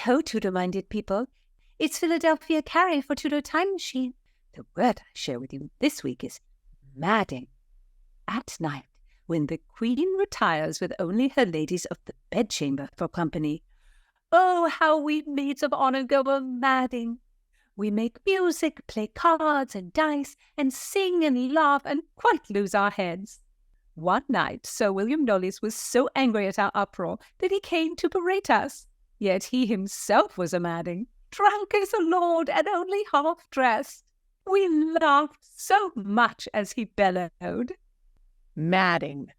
Hey-ho, Tudor-minded people. It's Philadelphia Carrie for Tudor Time Machine. The word I share with you this week is maddening. At night, when the Queen retires with only her ladies of the bedchamber for company, oh, how we maids of honour go a-madding. We make music, play cards and dice, and sing and laugh and quite lose our heads. One night, Sir William Knollys was so angry at our uproar that he came to berate us. Yet he himself was a-madding, drunk as a lord and only half-dressed. We laughed so much as he bellowed. Madding.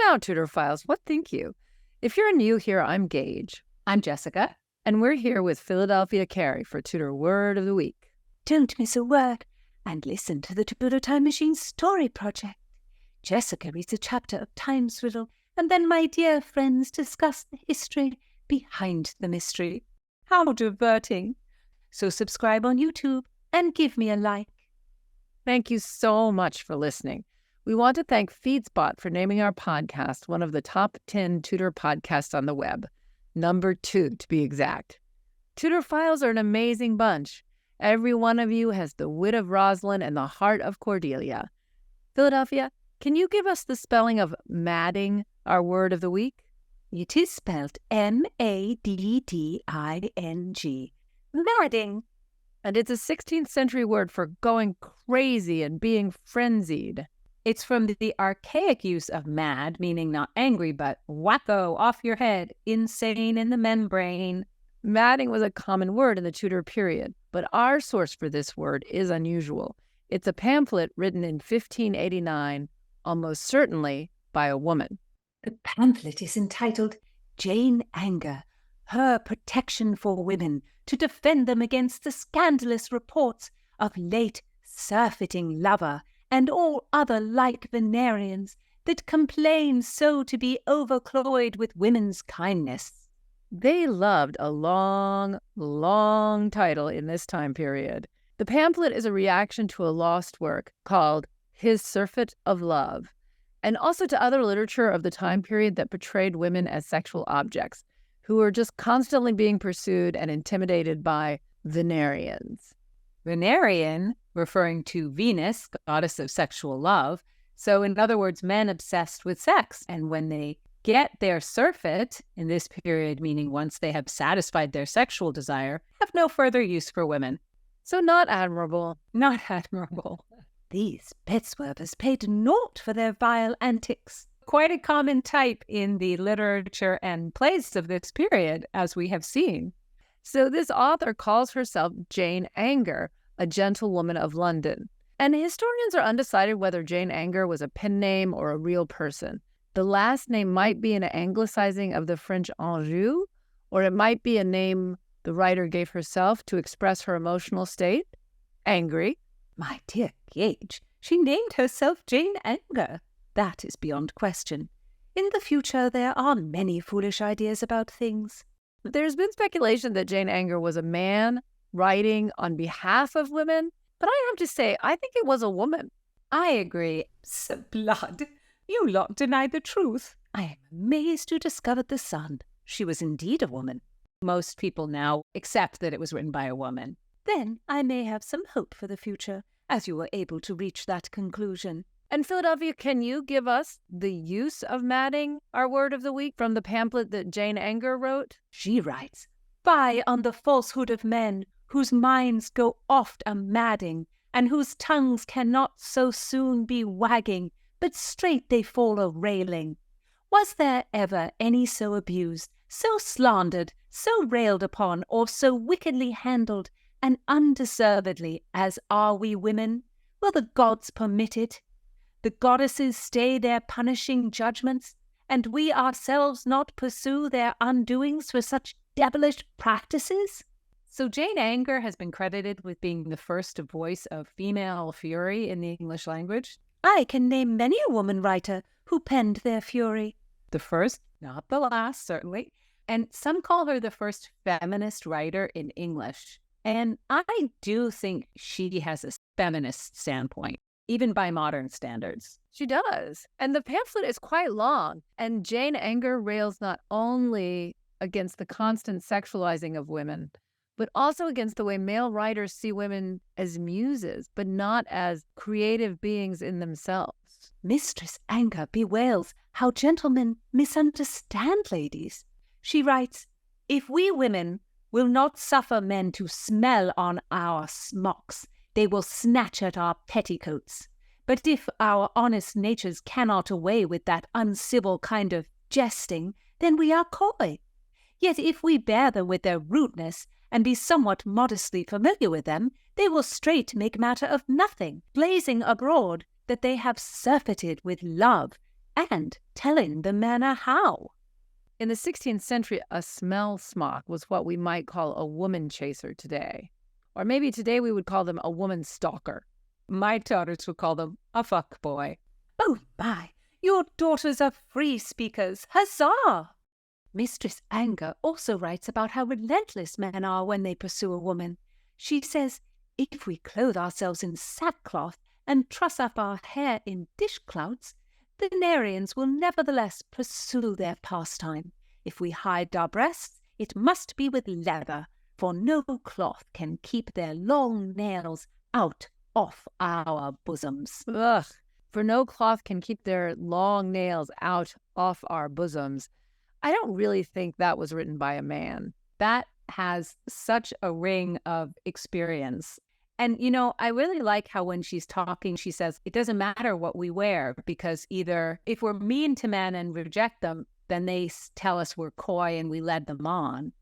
Now, Tudor Files, what think you? If you're new here, I'm Gage. I'm Jessica. And we're here with Philadelphia Carrie for Tudor Word of the Week. Don't miss a word, and listen to the Tudor Time Machine Story Project. Jessica reads a chapter of Time's Riddle, and then my dear friends discuss the history behind the mystery. How diverting! So subscribe on YouTube and give me a like. Thank you so much for listening. We want to thank FeedSpot for naming our podcast one of the top 10 Tudor podcasts on the web. Number 2, to be exact. Tudor Files are an amazing bunch. Every one of you has the wit of Rosalind and the heart of Cordelia. Philadelphia, can you give us the spelling of madding, our word of the week? It is spelled M-A-D-D-I-N-G. Madding. And it's a 16th century word for going crazy and being frenzied. It's from the archaic use of mad, meaning not angry, but wacko, off your head, insane in the membrane. Madding was a common word in the Tudor period, but our source for this word is unusual. It's a pamphlet written in 1589, almost certainly by a woman. The pamphlet is entitled Jane Anger, Her Protection for Women, to defend them against the scandalous reports of late surfeiting lover and all other like Venerians that complain so to be overcloyed with women's kindness. They loved a long, long title in this time period. The pamphlet is a reaction to a lost work called His Surfeit of Love, and also to other literature of the time period that portrayed women as sexual objects, who were just constantly being pursued and intimidated by Venerians. Venerian, referring to Venus, goddess of sexual love. So in other words, men obsessed with sex. And when they get their surfeit, in this period meaning once they have satisfied their sexual desire, have no further use for women. So not admirable. Not admirable. These bedswervers paid naught for their vile antics. Quite a common type in the literature and plays of this period, as we have seen. So this author calls herself Jane Anger, a gentlewoman of London. And historians are undecided whether Jane Anger was a pen name or a real person. The last name might be an anglicizing of the French Anjou, or it might be a name the writer gave herself to express her emotional state. Angry. My dear Gage, she named herself Jane Anger. That is beyond question. In the future, there are many foolish ideas about things. There's been speculation that Jane Anger was a man writing on behalf of women, but I have to say, I think it was a woman. I agree. Blood, you lot deny the truth. I am amazed you discovered the sun. She was indeed a woman. Most people now accept that it was written by a woman. Then I may have some hope for the future, as you were able to reach that conclusion. And Philadelphia, can you give us the use of madding, our word of the week, from the pamphlet that Jane Anger wrote? She writes, "Fie on the falsehood of men, whose minds go oft a-madding, and whose tongues cannot so soon be wagging, but straight they fall a-railing. Was there ever any so abused, so slandered, so railed upon, or so wickedly handled, and undeservedly, as are we women? Will the gods permit it? The goddesses stay their punishing judgments, and we ourselves not pursue their undoings for such devilish practices?" So Jane Anger has been credited with being the first voice of female fury in the English language. I can name many a woman writer who penned their fury. The first, not the last, certainly. And some call her the first feminist writer in English. And I do think she has a feminist standpoint, even by modern standards. She does. And the pamphlet is quite long. And Jane Anger rails not only against the constant sexualizing of women, but also against the way male writers see women as muses, but not as creative beings in themselves. Mistress Anger bewails how gentlemen misunderstand ladies. She writes, "If we women will not suffer men to smell on our smocks, they will snatch at our petticoats. But if our honest natures cannot away with that uncivil kind of jesting, then we are coy. Yet if we bear them with their rudeness, and be somewhat modestly familiar with them, they will straight make matter of nothing, blazing abroad that they have surfeited with love, and telling the manner how." In the 16th century, a smell smock was what we might call a woman chaser today. Or maybe today we would call them a woman stalker. My daughters would call them a fuck boy. Oh my, your daughters are free speakers. Huzzah! Mistress Anger also writes about how relentless men are when they pursue a woman. She says, "If we clothe ourselves in sackcloth and truss up our hair in dishclouts, the Nerians will nevertheless pursue their pastime. If we hide our breasts, it must be with leather, for no cloth can keep their long nails out off our bosoms." Ugh, for no cloth can keep their long nails out off our bosoms. I don't really think that was written by a man. That has such a ring of experience. And, I really like how when she's talking, she says, it doesn't matter what we wear, because either if we're mean to men and reject them, then they tell us we're coy and we led them on.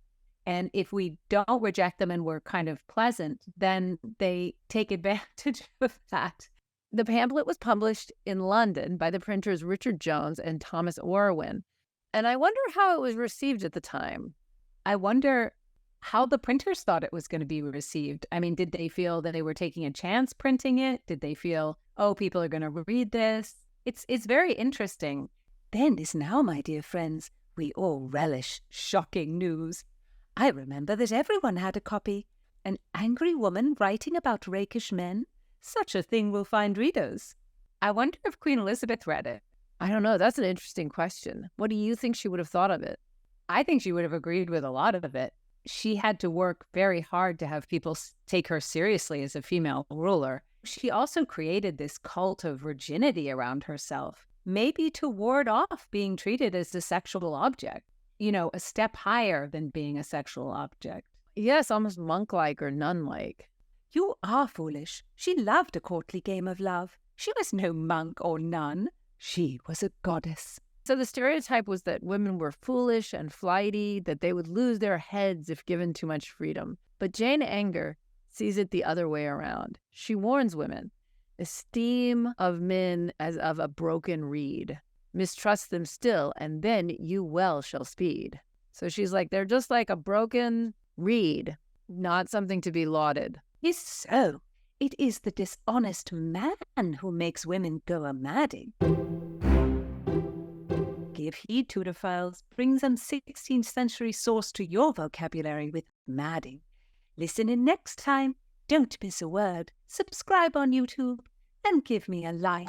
And if we don't reject them and we're kind of pleasant, then they take advantage of that. The pamphlet was published in London by the printers Richard Jones and Thomas Orwin. And I wonder how it was received at the time. I wonder how the printers thought it was going to be received. I mean, did they feel that they were taking a chance printing it? Did they feel, oh, people are going to read this? It's very interesting. Then is now, my dear friends, we all relish shocking news. I remember that everyone had a copy. An angry woman writing about rakish men? Such a thing will find readers. I wonder if Queen Elizabeth read it. I don't know. That's an interesting question. What do you think she would have thought of it? I think she would have agreed with a lot of it. She had to work very hard to have people take her seriously as a female ruler. She also created this cult of virginity around herself, maybe to ward off being treated as a sexual object, a step higher than being a sexual object. Yes, almost monk-like or nun-like. You are foolish. She loved a courtly game of love. She was no monk or nun. She was a goddess. So the stereotype was that women were foolish and flighty, that they would lose their heads if given too much freedom. But Jane Anger sees it the other way around. She warns women, esteem of men as of a broken reed. Mistrust them still, and then you well shall speed. So she's like, they're just like a broken reed, not something to be lauded. Is so. It is the dishonest man who makes women go a-madding. Give heed, Tudorphiles. Bring some 16th century source to your vocabulary with madding. Listen in next time. Don't miss a word. Subscribe on YouTube and give me a like.